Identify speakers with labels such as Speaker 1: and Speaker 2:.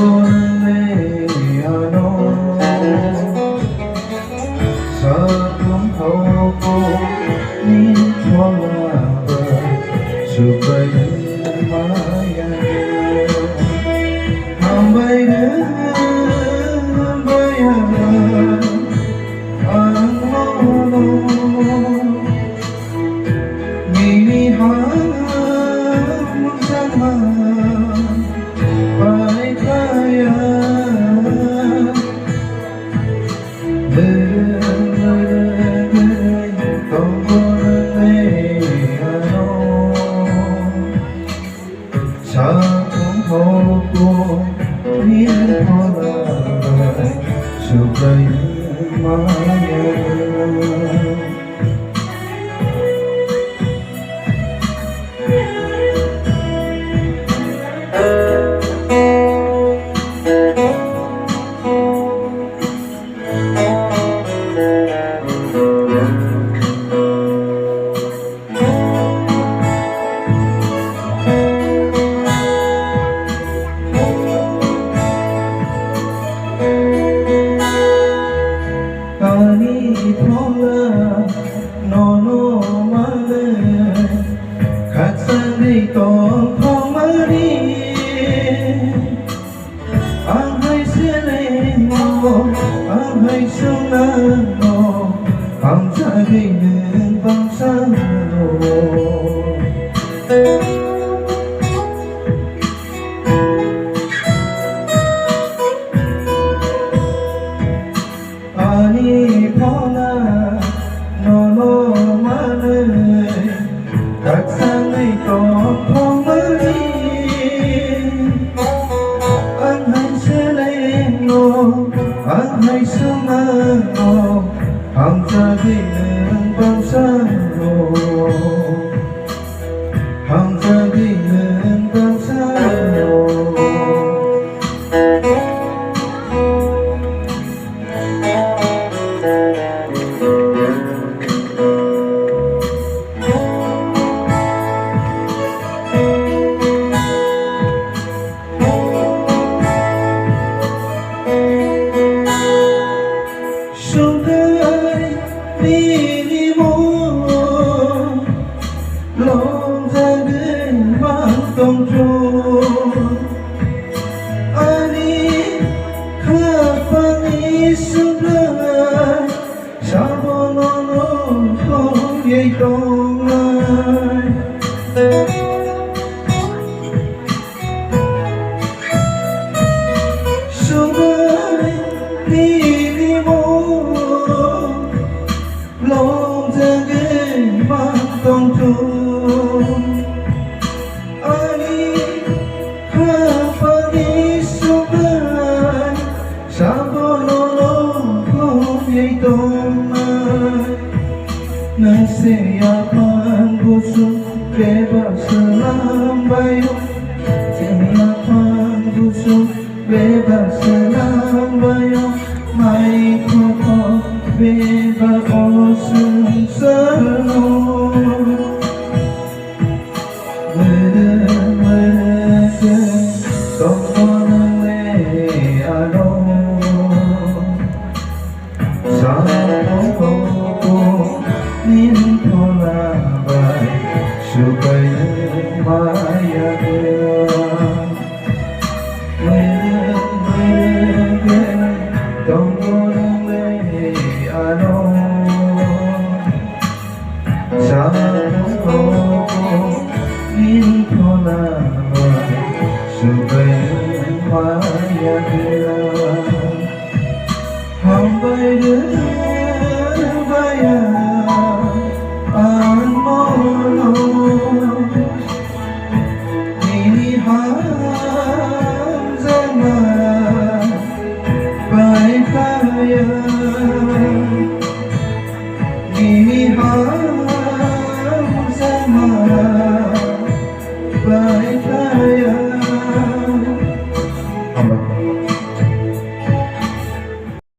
Speaker 1: 동고는 내 안어 사금하고 니 돌아봐 supaya maya hambaina bayana anono ni ham sama baikaya 사금하고 니 돌아봐 supaya maya Ani thola nono male khatsani tong thomari ahai sele mo ahai suna mo ang jagi neng bangsa mo Ani thola nono mane katsani tong thomari ahai sele mo ahai suna mo ang jagi neng bangsa mo ang jagi neng bangsa mo lòng ra đến mang tông trôi ani khapani sunai sabono không dây tông ai sunai đi mô lòng ra đến mang tông trôi Nasiyapan busuk bebas lambayo Siyapan busuk bebas lambayo Mai koko bebas osun sano Mereka tokonan le ano Sama nin tholabai supaya maya mereka tonggolan le ano sama nin tholabai supaya maya hambai Ini